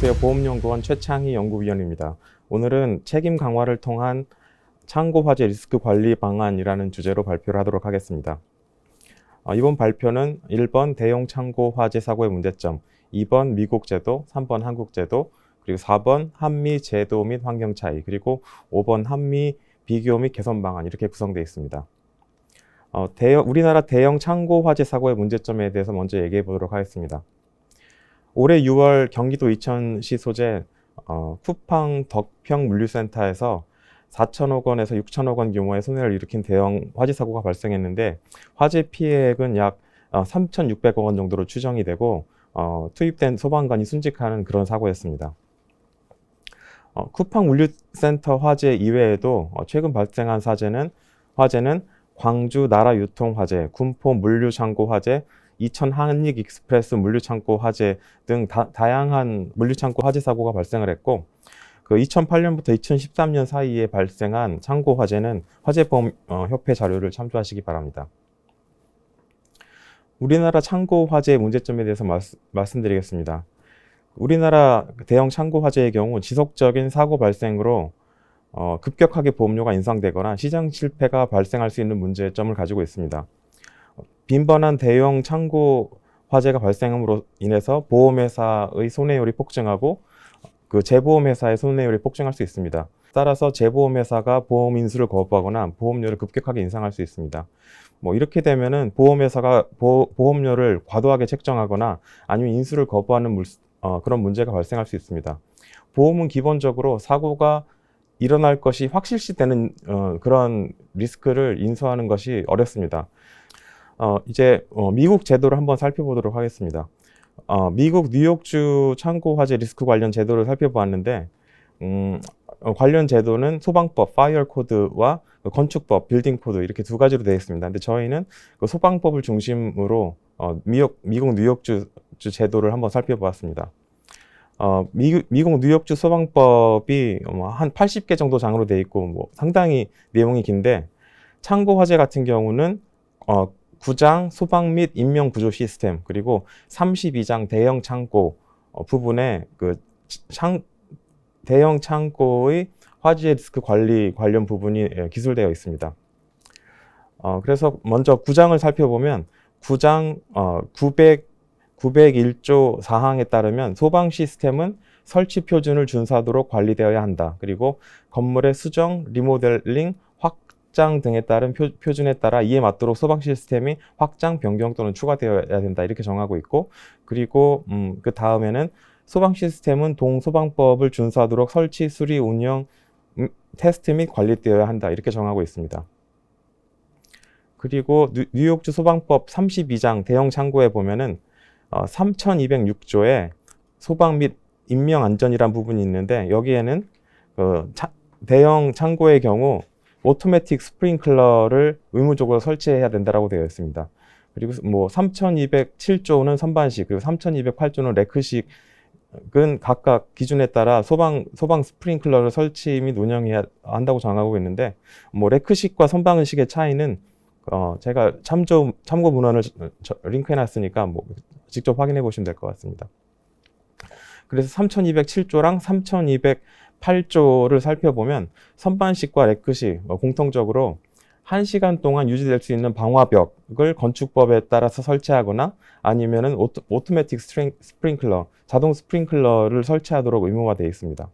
안녕하세요. 보험연구원 최창희 연구위원입니다. 오늘은 책임 강화를 통한 창고 화재 리스크 관리 방안이라는 주제로 발표를 하도록 하겠습니다. 이번 발표는 1번 대형 창고 화재 사고의 문제점, 2번 미국 제도, 3번 한국 제도, 그리고 4번 한미 제도 및 환경 차이, 그리고 5번 한미 비교 및 개선 방안 이렇게 구성되어 있습니다. 우리나라 대형 창고 화재 사고의 문제점에 대해서 먼저 얘기해 보도록 하겠습니다. 올해 6월 경기도 이천시 소재 쿠팡 덕평 물류센터에서 4천억 원에서 6천억 원 규모의 손해를 일으킨 대형 화재 사고가 발생했는데 화재 피해액은 약 3,600억 원 정도로 추정이 되고 투입된 소방관이 순직하는 그런 사고였습니다. 쿠팡 물류센터 화재 이외에도 최근 발생한 화재는 광주 나라유통 화재, 군포 물류창고 화재, 이천 한익 익스프레스 물류창고 화재 등 다양한 물류창고 화재 사고가 발생을 했고, 그 2008년부터 2013년 사이에 발생한 창고 화재는 화재보험 협회 자료를 참조하시기 바랍니다. 우리나라 창고 화재 문제점에 대해서 말씀드리겠습니다. 우리나라 대형 창고 화재의 경우 지속적인 사고 발생으로 급격하게 보험료가 인상되거나 시장 실패가 발생할 수 있는 문제점을 가지고 있습니다. 빈번한 대형 창고 화재가 발생함으로 인해서 보험회사의 손해율이 폭증하고 그 재보험회사의 손해율이 폭증할 수 있습니다. 따라서 재보험회사가 보험 인수를 거부하거나 보험료를 급격하게 인상할 수 있습니다. 이렇게 되면은 보험회사가 보험료를 과도하게 책정하거나 아니면 인수를 거부하는 그런 문제가 발생할 수 있습니다. 보험은 기본적으로 사고가 일어날 것이 확실시되는 그런 리스크를 인수하는 것이 어렵습니다. 이제 미국 제도를 한번 살펴보도록 하겠습니다. 미국 뉴욕주 창고 화재 리스크 관련 제도를 살펴보았는데 관련 제도는 소방법, 파이어 코드와 건축법, 빌딩 코드 이렇게 두 가지로 되어 있습니다. 근데 저희는 그 소방법을 중심으로 미국 뉴욕주 제도를 한번 살펴보았습니다. 미국 뉴욕주 소방법이 한 80개 정도 장으로 되어 있고 상당히 내용이 긴데 창고 화재 같은 경우는 구장, 소방 및 인명 구조 시스템, 그리고 32장 대형 창고 부분에 대형 창고의 화재 리스크 관리 관련 부분이 기술되어 있습니다. 그래서 먼저 구장을 살펴보면 구장 901조 사항에 따르면 소방 시스템은 설치 표준을 준수하도록 관리되어야 한다. 그리고 건물의 수정, 리모델링, 확장 등에 따른 표준에 따라 이에 맞도록 소방 시스템이 확장, 변경 또는 추가되어야 된다. 이렇게 정하고 있고, 그리고 그 다음에는 소방 시스템은 동소방법을 준수하도록 설치, 수리, 운영, 테스트 및 관리되어야 한다. 이렇게 정하고 있습니다. 그리고 뉴욕주 소방법 32장 대형 창고에 보면은 3206조에 소방 및 인명 안전이란 부분이 있는데 여기에는 대형 창고의 경우 오토매틱 스프링클러를 의무적으로 설치해야 된다고 되어 있습니다. 그리고 3207조는 선반식, 그리고 3208조는 레크식은 각각 기준에 따라 소방 스프링클러를 설치 및 운영해야 한다고 정하고 있는데 레크식과 선반식의 차이는 제가 참고 문헌을 링크해 놨으니까 직접 확인해 보시면 될 것 같습니다. 그래서 3207조랑 3208조를 살펴보면 선반식과 레크식 공통적으로 1시간 동안 유지될 수 있는 방화벽을 건축법에 따라서 설치하거나 아니면은 오토매틱 스프링클러, 자동 스프링클러를 설치하도록 의무화되어 있습니다.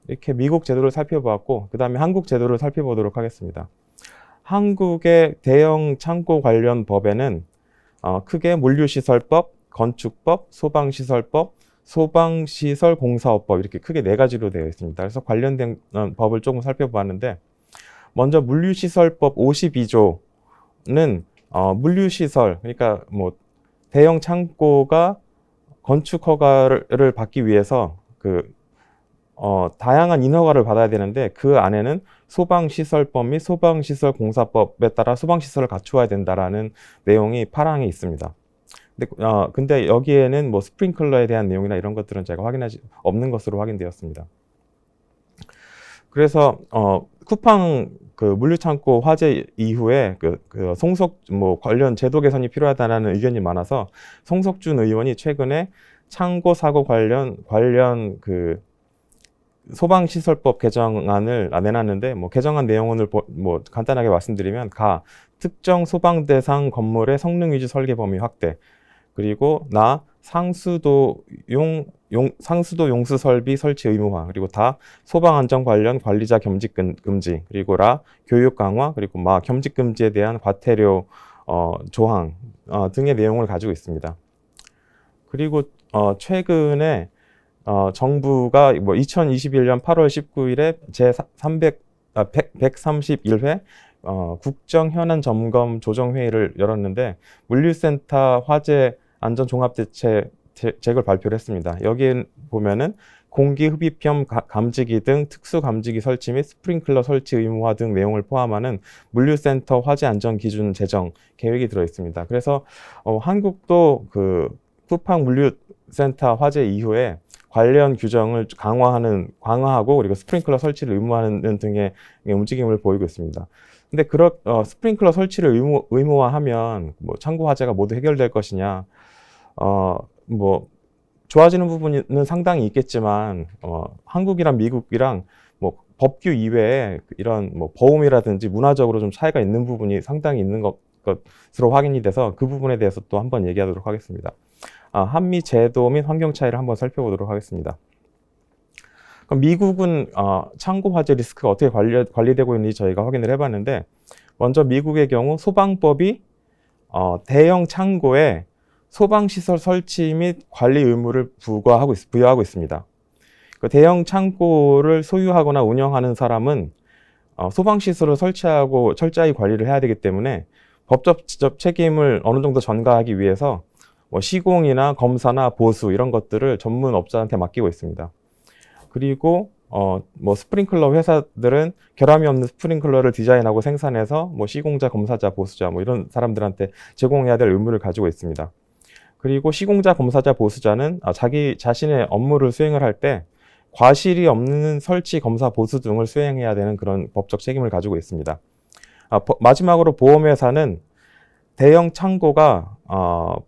이렇게 미국 제도를 살펴보았고 그 다음에 한국 제도를 살펴보도록 하겠습니다. 한국의 대형 창고 관련 법에는 크게 물류시설법, 건축법, 소방시설법, 소방시설공사업법 이렇게 크게 4가지로 되어 있습니다. 그래서 관련된 법을 조금 살펴보았는데 먼저 물류시설법 52조는 물류시설, 그러니까 대형 창고가 건축 허가를 받기 위해서 다양한 인허가를 받아야 되는데 그 안에는 소방시설법 및 소방시설공사법에 따라 소방시설을 갖추어야 된다라는 내용이 8항에 있습니다. 근데 여기에는 스프링클러에 대한 내용이나 이런 것들은 제가 확인하지 없는 것으로 확인되었습니다. 그래서 쿠팡 물류창고 화재 이후에 관련 제도 개선이 필요하다는 의견이 많아서 송석준 의원이 최근에 창고 사고 관련 그 소방시설법 개정안을 내놨는데, 뭐 개정안 내용을 뭐 간단하게 말씀드리면, 특정 소방 대상 건물의 성능 위주 설계 범위 확대, 그리고 상수도 용수 설비 설치 의무화, 그리고 소방 안전 관련 관리자 겸직 금지, 그리고 교육 강화, 그리고 겸직 금지에 대한 과태료 조항 등의 내용을 가지고 있습니다. 그리고 최근에 정부가 2021년 8월 19일에 제131회 국정 현안 점검 조정회의를 열었는데, 물류센터 화재 안전 종합대책을 발표를 했습니다. 여기에 보면은 공기 흡입형 감지기 등 특수 감지기 설치 및 스프링클러 설치 의무화 등 내용을 포함하는 물류센터 화재 안전 기준 제정 계획이 들어 있습니다. 그래서 한국도 그 쿠팡 물류센터 화재 이후에 관련 규정을 강화하고, 그리고 스프링클러 설치를 의무화하는 등의 움직임을 보이고 있습니다. 근데 스프링클러 설치를 의무화하면 창고 화재가 모두 해결될 것이냐? 좋아지는 부분은 상당히 있겠지만, 한국이랑 미국이랑 법규 이외에 이런 보험이라든지 문화적으로 좀 차이가 있는 부분이 상당히 있는 것으로 확인이 돼서, 그 부분에 대해서 또 한번 얘기하도록 하겠습니다. 한미 제도 및 환경 차이를 한번 살펴보도록 하겠습니다. 그럼 미국은 창고 화재 리스크가 어떻게 관리되고 있는지 저희가 확인을 해봤는데, 먼저 미국의 경우 소방법이 대형 창고에 소방시설 설치 및 관리 의무를 부여하고 있습니다. 그 대형 창고를 소유하거나 운영하는 사람은 소방시설을 설치하고 철저히 관리를 해야 되기 때문에 법적 책임을 어느 정도 전가하기 위해서 시공이나 검사나 보수 이런 것들을 전문 업자한테 맡기고 있습니다. 그리고 스프링클러 회사들은 결함이 없는 스프링클러를 디자인하고 생산해서 시공자, 검사자, 보수자 이런 사람들한테 제공해야 될 의무를 가지고 있습니다. 그리고 시공자, 검사자, 보수자는 자신의 업무를 수행을 할 때 과실이 없는 설치, 검사, 보수 등을 수행해야 되는 그런 법적 책임을 가지고 있습니다. 마지막으로 보험회사는 대형 창고가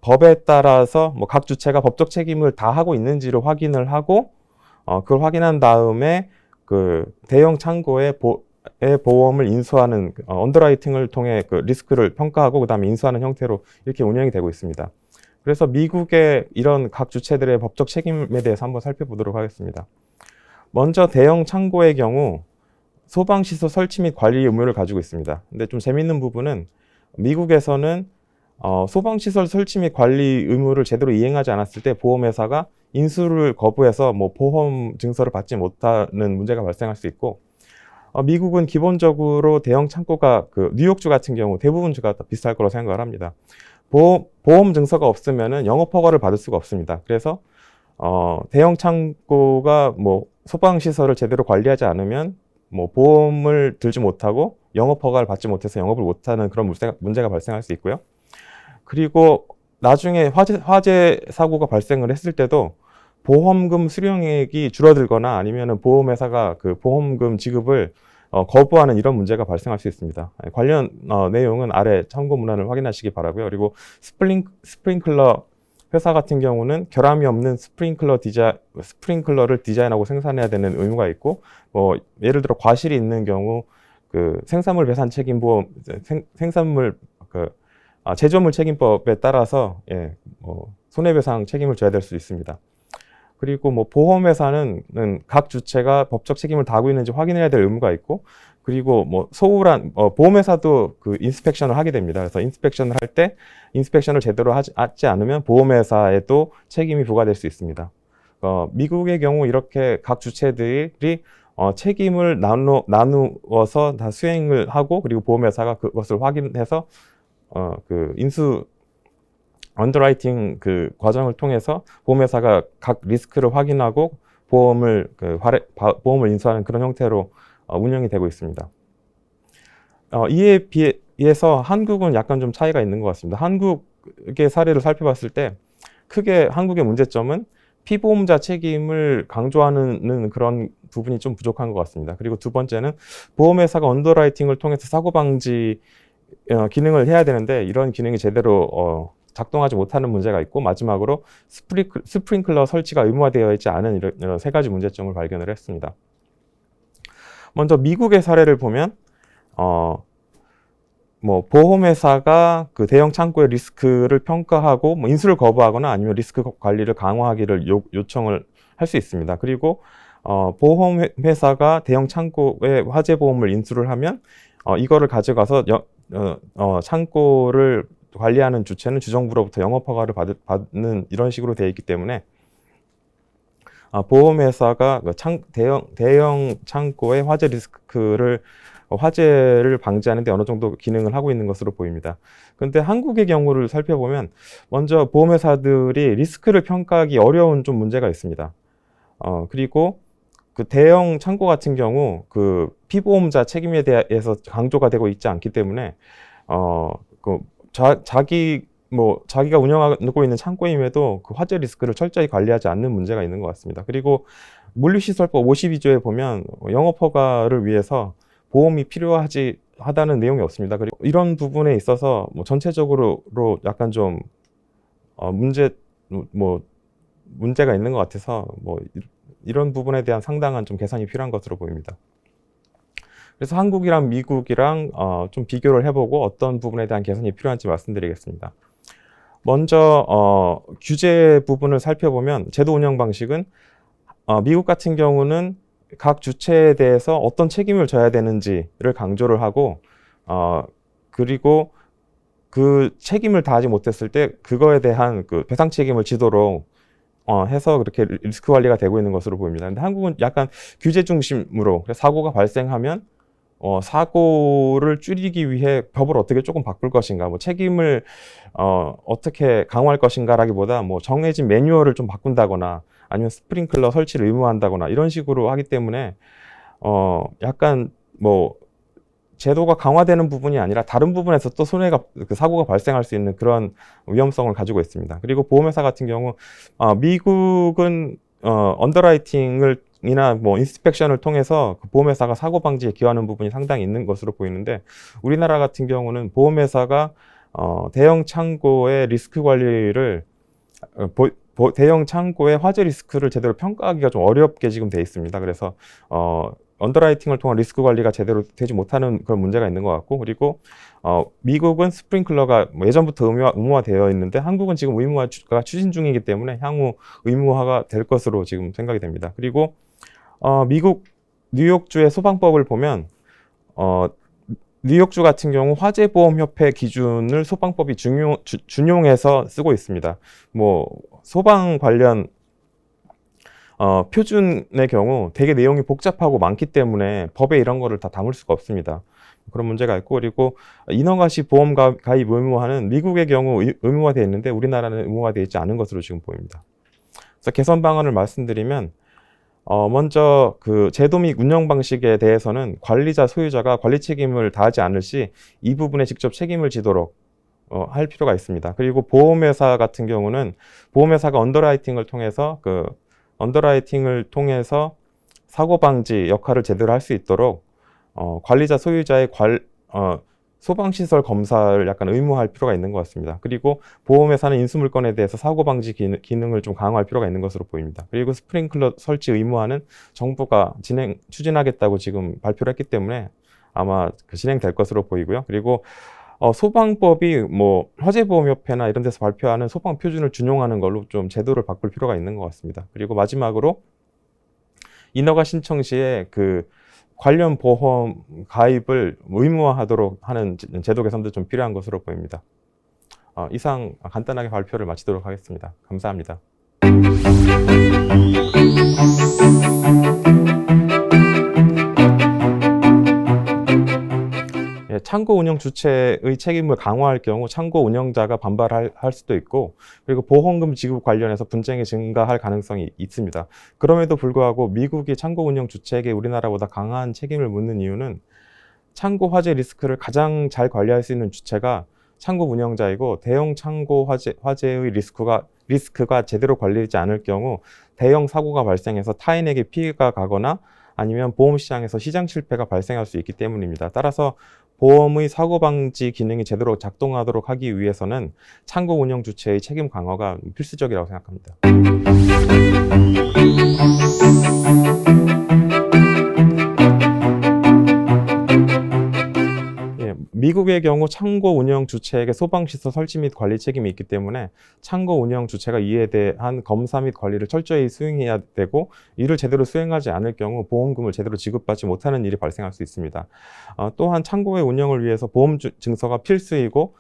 법에 따라서 각 주체가 법적 책임을 다 하고 있는지를 확인을 하고, 그걸 확인한 다음에 그 대형 창고의 보험을 인수하는 언더라이팅을 통해 그 리스크를 평가하고 그다음에 인수하는 형태로 이렇게 운영이 되고 있습니다. 그래서 미국의 이런 각 주체들의 법적 책임에 대해서 한번 살펴보도록 하겠습니다. 먼저 대형 창고의 경우 소방시설 설치 및 관리 의무를 가지고 있습니다. 근데 좀 재밌는 부분은 미국에서는 소방시설 설치 및 관리 의무를 제대로 이행하지 않았을 때 보험회사가 인수를 거부해서 보험 증서를 받지 못하는 문제가 발생할 수 있고, 미국은 기본적으로 대형 창고가 뉴욕주 같은 경우 대부분 주가 다 비슷할 거라고 생각을 합니다. 보험 증서가 없으면은 영업 허가를 받을 수가 없습니다. 그래서 대형 창고가 소방시설을 제대로 관리하지 않으면 보험을 들지 못하고 영업 허가를 받지 못해서 영업을 못하는 그런 문제가 발생할 수 있고요. 그리고 나중에 화재 사고가 발생을 했을 때도 보험금 수령액이 줄어들거나 아니면 보험회사가 그 보험금 지급을 거부하는 이런 문제가 발생할 수 있습니다. 관련 내용은 아래 참고 문헌을 확인하시기 바라고요. 그리고 스프링클러 회사 같은 경우는 결함이 없는 스프링클러를 디자인하고 생산해야 되는 의무가 있고, 예를 들어 과실이 있는 경우 그 생산물 배상 책임 보험, 제조물 책임법에 따라서 손해배상 책임을 져야 될 수 있습니다. 그리고 보험회사는 각 주체가 법적 책임을 다하고 있는지 확인해야 될 의무가 있고, 그리고 소홀한 보험회사도 그 인스펙션을 하게 됩니다. 그래서 인스펙션을 할 때 인스펙션을 제대로 하지 않으면 보험회사에도 책임이 부과될 수 있습니다. 미국의 경우 이렇게 각 주체들이 책임을 나누어서 다 수행을 하고, 그리고 보험회사가 그것을 확인해서 그 인수 언더라이팅 그 과정을 통해서 보험회사가 각 리스크를 확인하고 보험을 인수하는 그런 형태로 운영이 되고 있습니다. 이에 비해서 한국은 약간 좀 차이가 있는 것 같습니다. 한국의 사례를 살펴봤을 때 크게 한국의 문제점은 피보험자 책임을 강조하는 그런 부분이 좀 부족한 것 같습니다. 그리고 두 번째는 보험회사가 언더라이팅을 통해서 사고 방지 기능을 해야 되는데 이런 기능이 제대로 작동하지 못하는 문제가 있고, 마지막으로 스프링클러 설치가 의무화되어 있지 않은 이런 세 가지 문제점을 발견을 했습니다. 먼저 미국의 사례를 보면 보험회사가 그 대형 창고의 리스크를 평가하고 인수를 거부하거나 아니면 리스크 관리를 강화하기를 요청을 할 수 있습니다. 그리고 보험회사가 대형 창고에 화재 보험을 인수를 하면 이거를 가져가서 창고를 관리하는 주체는 주정부로부터 영업허가를 받는 이런 식으로 되어 있기 때문에 보험회사가 대형 창고의 화재를 방지하는 데 어느 정도 기능을 하고 있는 것으로 보입니다. 그런데 한국의 경우를 살펴보면 먼저 보험회사들이 리스크를 평가하기 어려운 좀 문제가 있습니다. 그리고 그 대형 창고 같은 경우 그 피보험자 책임에 대해서 강조가 되고 있지 않기 때문에 자기가 운영하고 있는 창고임에도 그 화재 리스크를 철저히 관리하지 않는 문제가 있는 것 같습니다. 그리고 물류시설법 52조에 보면 영업허가를 위해서 보험이 필요하다는 내용이 없습니다. 그리고 이런 부분에 있어서 전체적으로 약간 좀 문제가 있는 것 같아서 이런 부분에 대한 상당한 좀 개선이 필요한 것으로 보입니다. 그래서 한국이랑 미국이랑 좀 비교를 해보고 어떤 부분에 대한 개선이 필요한지 말씀드리겠습니다. 먼저 규제 부분을 살펴보면 제도 운영 방식은 미국 같은 경우는 각 주체에 대해서 어떤 책임을 져야 되는지를 강조를 하고 그리고 그 책임을 다하지 못했을 때 그거에 대한 그 배상 책임을 지도록 해서 그렇게 리스크 관리가 되고 있는 것으로 보입니다. 근데 한국은 약간 규제 중심으로 사고가 발생하면 사고를 줄이기 위해 법을 어떻게 조금 바꿀 것인가, 책임을 어떻게 강화할 것인가라기보다 정해진 매뉴얼을 좀 바꾼다거나 아니면 스프링클러 설치를 의무화한다거나 이런 식으로 하기 때문에 약간 제도가 강화되는 부분이 아니라 다른 부분에서 또 사고가 발생할 수 있는 그런 위험성을 가지고 있습니다. 그리고 보험회사 같은 경우 미국은 언더라이팅이나 인스펙션을 통해서 그 보험회사가 사고 방지에 기여하는 부분이 상당히 있는 것으로 보이는데, 우리나라 같은 경우는 보험회사가 대형 창고의 리스크 관리를 대형 창고의 화재 리스크를 제대로 평가하기가 좀 어렵게 지금 돼 있습니다. 그래서 언더라이팅을 통한 리스크 관리가 제대로 되지 못하는 그런 문제가 있는 것 같고, 그리고 미국은 스프링클러가 예전부터 의무화되어 있는데 한국은 지금 의무화가 추진 중이기 때문에 향후 의무화가 될 것으로 지금 생각이 됩니다. 그리고 미국 뉴욕주의 소방법을 보면 뉴욕주 같은 경우 화재보험협회 기준을 소방법이 준용해서 쓰고 있습니다. 소방 관련 표준의 경우 되게 내용이 복잡하고 많기 때문에 법에 이런 거를 다 담을 수가 없습니다. 그런 문제가 있고, 그리고 인허가시 보험 가입 의무화는 미국의 경우 의무화되어 있는데 우리나라는 의무화되어 있지 않은 것으로 지금 보입니다. 그래서 개선 방안을 말씀드리면 먼저 그 제도 및 운영 방식에 대해서는 관리자, 소유자가 관리 책임을 다하지 않을 시 이 부분에 직접 책임을 지도록 할 필요가 있습니다. 그리고 보험회사 같은 경우는 보험회사가 언더라이팅을 통해서 사고 방지 역할을 제대로 할 수 있도록 관리자, 소유자의 소방시설 검사를 약간 의무화할 필요가 있는 것 같습니다. 그리고 보험회사는 인수물건에 대해서 사고 방지 기능을 좀 강화할 필요가 있는 것으로 보입니다. 그리고 스프링클러 설치 의무화는 정부가 추진하겠다고 지금 발표를 했기 때문에 아마 진행될 것으로 보이고요. 그리고 소방법이 화재보험협회나 이런 데서 발표하는 소방 표준을 준용하는 걸로 좀 제도를 바꿀 필요가 있는 것 같습니다. 그리고 마지막으로 인허가 신청 시에 그 관련 보험 가입을 의무화하도록 하는 제도 개선도 좀 필요한 것으로 보입니다. 이상 간단하게 발표를 마치도록 하겠습니다. 감사합니다. 창고 운영 주체의 책임을 강화할 경우 창고 운영자가 반발할 수도 있고, 그리고 보험금 지급 관련해서 분쟁이 증가할 가능성이 있습니다. 그럼에도 불구하고 미국이 창고 운영 주체에게 우리나라보다 강한 책임을 묻는 이유는 창고 화재 리스크를 가장 잘 관리할 수 있는 주체가 창고 운영자이고, 대형 창고 화재의 리스크가 제대로 관리되지 않을 경우 대형 사고가 발생해서 타인에게 피해가 가거나 아니면 보험시장에서 시장 실패가 발생할 수 있기 때문입니다. 따라서 보험의 사고 방지 기능이 제대로 작동하도록 하기 위해서는 창고 운영 주체의 책임 강화가 필수적이라고 생각합니다. 예, 미국의 경우 창고 운영 주체에게 소방시설 설치 및 관리 책임이 있기 때문에 창고 운영 주체가 이에 대한 검사 및 관리를 철저히 수행해야 되고, 이를 제대로 수행하지 않을 경우 보험금을 제대로 지급받지 못하는 일이 발생할 수 있습니다. 또한 창고의 운영을 위해서 보험 증서가 필수이고,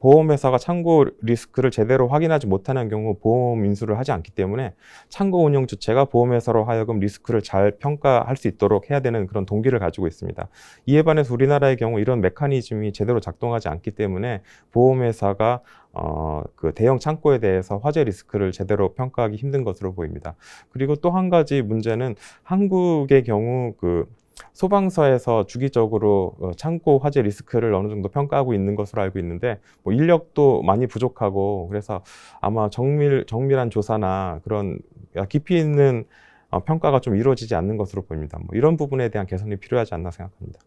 보험회사가 창고 리스크를 제대로 확인하지 못하는 경우 보험 인수를 하지 않기 때문에 창고 운영 주체가 보험회사로 하여금 리스크를 잘 평가할 수 있도록 해야 되는 그런 동기를 가지고 있습니다. 이에 반해서 우리나라의 경우 이런 메커니즘이 제대로 작동하지 않기 때문에 보험회사가 그 대형 창고에 대해서 화재 리스크를 제대로 평가하기 힘든 것으로 보입니다. 그리고 또 한 가지 문제는 한국의 경우 소방서에서 주기적으로 창고 화재 리스크를 어느 정도 평가하고 있는 것으로 알고 있는데, 인력도 많이 부족하고, 그래서 아마 정밀한 조사나 그런 깊이 있는 평가가 좀 이루어지지 않는 것으로 보입니다. 이런 부분에 대한 개선이 필요하지 않나 생각합니다.